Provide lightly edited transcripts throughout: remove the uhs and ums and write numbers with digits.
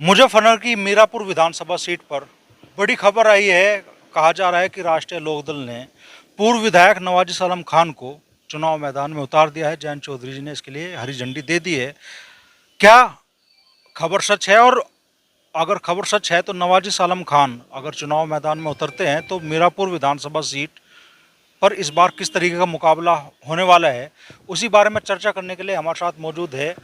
मुजफ्फरनगर की मीरापुर विधानसभा सीट पर बड़ी खबर आई है। कहा जा रहा है कि राष्ट्रीय लोकदल ने पूर्व विधायक नवाजिश आलम खान को चुनाव मैदान में उतार दिया है। जयंत चौधरी जी ने इसके लिए हरी झंडी दे दी है। क्या खबर सच है? और अगर खबर सच है तो नवाजिश आलम खान अगर चुनाव मैदान में उतरते हैं तो मीरापुर विधानसभा सीट पर इस बार किस तरीके का मुकाबला होने वाला है, उसी बारे में चर्चा करने के लिए हमारे साथ मौजूद है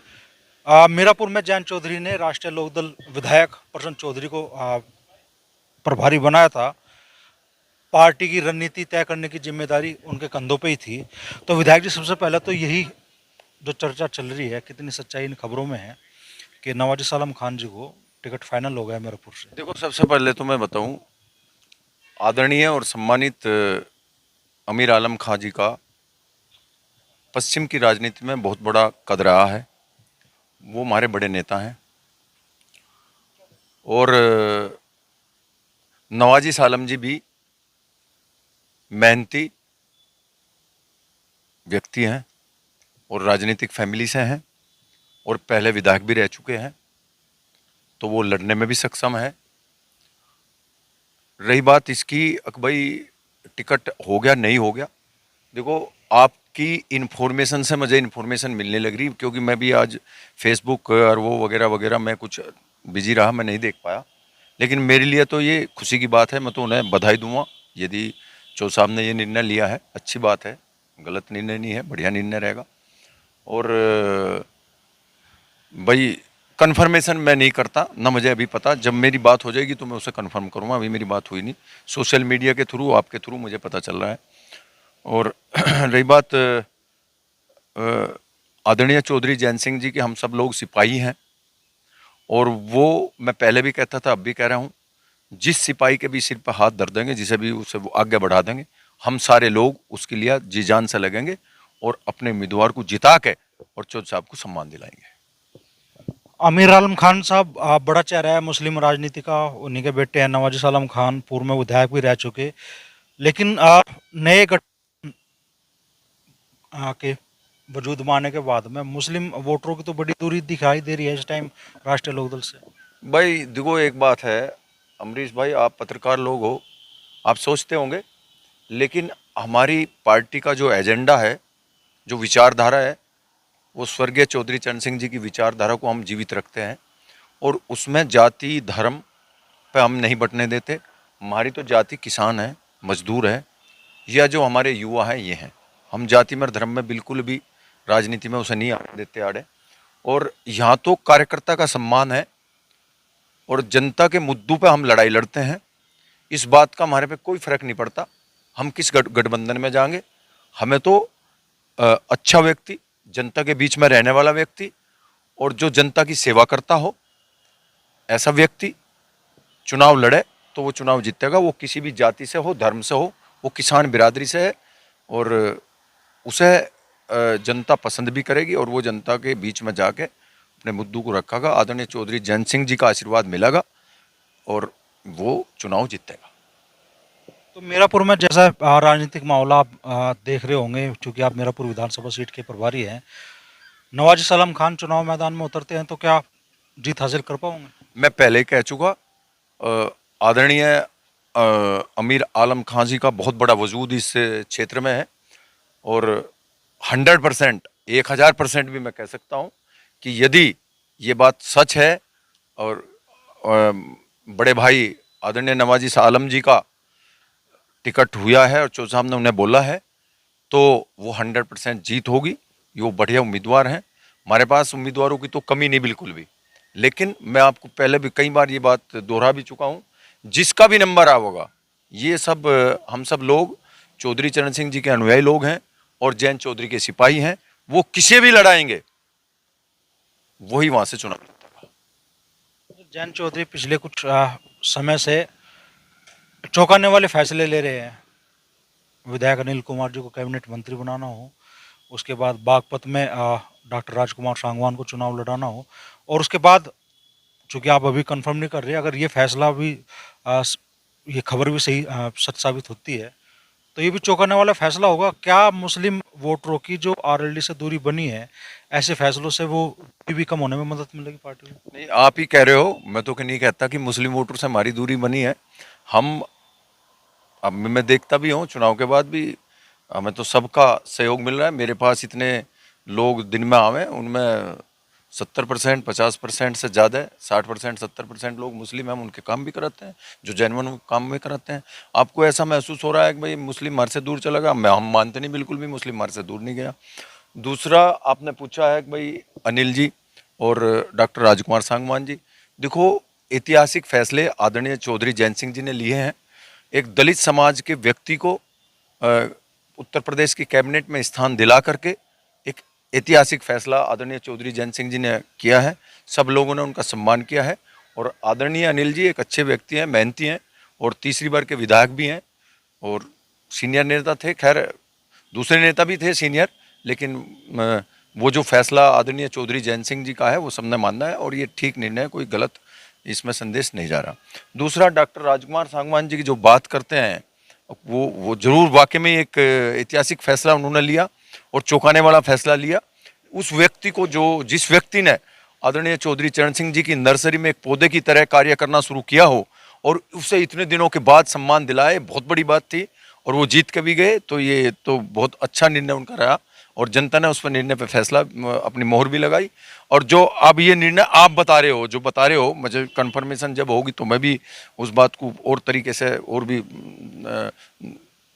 मीरापुर में जयंत चौधरी ने राष्ट्रीय लोकदल विधायक प्रसन्न चौधरी को प्रभारी बनाया था। पार्टी की रणनीति तय करने की जिम्मेदारी उनके कंधों पे ही थी। तो विधायक जी, सबसे पहले तो यही जो चर्चा चल रही है, कितनी सच्चाई इन खबरों में है कि नवाजिश आलम खान जी को टिकट फाइनल हो गया मीरापुर से? देखो, सबसे पहले तो मैं बताऊं, आदरणीय और सम्मानित अमीर आलम खां जी का पश्चिम की राजनीति में बहुत बड़ा कद रहा है। वो हमारे बड़े नेता हैं और नवाजिश आलम जी भी मेहनती व्यक्ति हैं और राजनीतिक फैमिली से हैं और पहले विधायक भी रह चुके हैं, तो वो लड़ने में भी सक्षम है। रही बात इसकी भाई टिकट हो गया नहीं हो गया, देखो आपकी इन्फॉर्मेशन से मुझे इन्फॉर्मेशन मिलने लग रही, क्योंकि मैं भी आज फेसबुक और वो वगैरह वगैरह मैं कुछ बिजी रहा, मैं नहीं देख पाया। लेकिन मेरे लिए तो ये खुशी की बात है, मैं तो उन्हें बधाई दूंगा यदि चौ साहब ने ये निर्णय लिया है। अच्छी बात है, गलत निर्णय नहीं है, बढ़िया निर्णय रहेगा। और भाई कन्फर्मेशन मैं नहीं करता ना, मुझे अभी पता, जब मेरी बात हो जाएगी तो मैं उसे कन्फर्म करूँगा। अभी मेरी बात हुई नहीं, सोशल मीडिया के थ्रू, आपके थ्रू मुझे पता चल रहा है। और रही बात आदरणीय चौधरी जयंत सिंह जी की, हम सब लोग सिपाही हैं और वो मैं पहले भी कहता था, अब भी कह रहा हूँ, जिस सिपाही के भी सिर पर हाथ धर देंगे, जिसे भी उसे वो आगे बढ़ा देंगे, हम सारे लोग उसके लिए जी जान से लगेंगे और अपने उम्मीदवार को जिता के और चौधरी साहब को सम्मान दिलाएंगे। आमिर आलम खान साहब बड़ा चेहरा है मुस्लिम राजनीति का। उन्हीं के बेटे हैं नवाजिश आलम खान, पूर्व में विधायक भी रह चुके। लेकिन नए गठबंधन के वजूद में आने के बाद में मुस्लिम वोटरों की तो बड़ी दूरी दिखाई दे रही है इस टाइम राष्ट्रीय लोकदल से। भाई देखो, एक बात है अमरीश भाई, आप पत्रकार लोग हो, आप सोचते होंगे, लेकिन हमारी पार्टी का जो एजेंडा है, जो विचारधारा है, वो स्वर्गीय चौधरी चरण सिंह जी की विचारधारा को हम जीवित रखते हैं और उसमें जाति धर्म पे हम नहीं बंटने देते। हमारी तो जाति किसान है, मजदूर है, या जो हमारे युवा हैं ये हैं। हम जाति में धर्म में बिल्कुल भी राजनीति में उसे नहीं आने देते आड़े। और यहाँ तो कार्यकर्ता का सम्मान है और जनता के मुद्दों पे हम लड़ाई लड़ते हैं। इस बात का हमारे पे कोई फर्क नहीं पड़ता हम किस गठबंधन में जाएंगे। हमें तो अच्छा व्यक्ति, जनता के बीच में रहने वाला व्यक्ति और जो जनता की सेवा करता हो, ऐसा व्यक्ति चुनाव लड़े तो वो चुनाव जीतेगा। वो किसी भी जाति से हो, धर्म से हो, वो किसान बिरादरी से है और उसे जनता पसंद भी करेगी और वो जनता के बीच में जाके अपने मुद्दों को रखेगा। आदरणीय चौधरी जयंत सिंह जी का आशीर्वाद मिलेगा और वो चुनाव जीतेगा। तो मीरापुर में जैसा राजनीतिक माहौल आप देख रहे होंगे, क्योंकि आप मीरापुर विधानसभा सीट के प्रभारी हैं, नवाजिश आलम खान चुनाव मैदान में उतरते हैं तो क्या जीत हासिल कर पाओगे? मैं पहले ही कह चुका, आदरणीय अमीर आलम खान जी का बहुत बड़ा वजूद इस क्षेत्र में है और 100%, 1000% भी मैं कह सकता हूँ कि यदि ये बात सच है और बड़े भाई आदरणीय नवाजिश आलम जी का टिकट हुआ है और चौधरी साहब ने उन्हें बोला है, तो वो 100% जीत होगी। ये वो बढ़िया उम्मीदवार हैं, हमारे पास उम्मीदवारों की तो कमी नहीं बिल्कुल भी। लेकिन मैं आपको पहले भी कई बार ये बात दोहरा भी चुका हूँ, जिसका भी नंबर होगा, ये सब हम सब लोग चौधरी चरण सिंह जी के अनुयायी लोग हैं और जयंत चौधरी के सिपाही हैं। वो किसे भी लड़ाएंगे, वही वहां से चुनाव लड़ेगा। जयंत चौधरी पिछले कुछ समय से चौंकाने वाले फैसले ले रहे हैं। विधायक अनिल कुमार जी को कैबिनेट मंत्री बनाना हो, उसके बाद बागपत में डॉक्टर राजकुमार सांगवान को चुनाव लड़ाना हो, और उसके बाद, चूँकि आप अभी कंफर्म नहीं कर रहे, अगर ये फैसला भी ये खबर भी सही सच साबित होती है तो ये भी चौंकाने वाला फैसला होगा। क्या मुस्लिम वोटरों की जो आरएलडी से दूरी बनी है, ऐसे फैसलों से वो भी कम होने में मदद मिलेगी पार्टी को? नहीं, आप ही कह रहे हो, मैं तो नहीं कहता कि मुस्लिम वोटर से हमारी दूरी बनी है। हम अब मैं देखता भी हूँ चुनाव के बाद भी, हमें तो सबका सहयोग मिल रहा है। मेरे पास इतने लोग दिन में आवे, उनमें 70%, 50% से ज़्यादा है, 60%, 70% लोग मुस्लिम हैं, हम उनके काम भी कराते हैं, जो जेन्युइन काम भी कराते हैं। आपको ऐसा महसूस हो रहा है कि भाई मुस्लिम हमारे से दूर चला गया? हम मानते नहीं, बिल्कुल भी मुस्लिम हमारे से दूर नहीं गया। दूसरा, आपने पूछा है कि भाई अनिल जी और डॉक्टर राजकुमार सांगवान जी, देखो ऐतिहासिक फैसले आदरणीय चौधरी जैन सिंह जी ने लिए हैं। एक दलित समाज के व्यक्ति को उत्तर प्रदेश की कैबिनेट में स्थान दिला करके एक ऐतिहासिक फैसला आदरणीय चौधरी जैन सिंह जी ने किया है। सब लोगों ने उनका सम्मान किया है। और आदरणीय अनिल जी एक अच्छे व्यक्ति हैं, मेहनती हैं, और तीसरी बार के विधायक भी हैं, और सीनियर नेता थे। खैर दूसरे नेता भी थे सीनियर, लेकिन वो जो फैसला आदरणीय चौधरी जैन सिंह जी का है वो सबने मानना है, और ये ठीक निर्णय है, कोई गलत इसमें संदेश नहीं जा रहा। दूसरा, डॉक्टर राजकुमार सांगवान जी की जो बात करते हैं, वो जरूर वाकई में एक ऐतिहासिक फैसला उन्होंने लिया और चौंकाने वाला फैसला लिया। उस व्यक्ति को, जो जिस व्यक्ति ने आदरणीय चौधरी चरण सिंह जी की नर्सरी में एक पौधे की तरह कार्य करना शुरू किया हो और उसे इतने दिनों के बाद सम्मान दिलाए, बहुत बड़ी बात थी। और वो जीत के भी गए, तो ये तो बहुत अच्छा निर्णय उनका रहा, और जनता ने उस पर निर्णय पे फैसला अपनी मोहर भी लगाई। और जो अब ये निर्णय आप बता रहे हो, जो बता रहे हो, मुझे कंफर्मेशन जब होगी तो मैं भी उस बात को और तरीके से और भी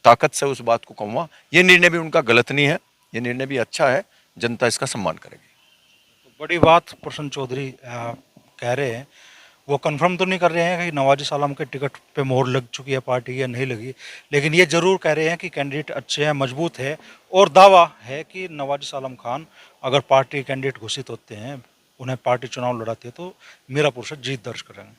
ताकत से उस बात को कहूँगा। ये निर्णय भी उनका गलत नहीं है, ये निर्णय भी अच्छा है, जनता इसका सम्मान करेगी। तो बड़ी बात प्रसन्न चौधरी कह रहे हैं, वो कंफर्म तो नहीं कर रहे हैं कि नवाजिश आलम के टिकट पे मोहर लग चुकी है पार्टी या नहीं लगी, लेकिन ये जरूर कह रहे हैं कि कैंडिडेट अच्छे हैं, मजबूत है, और दावा है कि नवाजिश आलम खान अगर पार्टी कैंडिडेट घोषित होते हैं, उन्हें पार्टी चुनाव लड़ाती है, तो मीरापुर से जीत दर्ज करेंगे।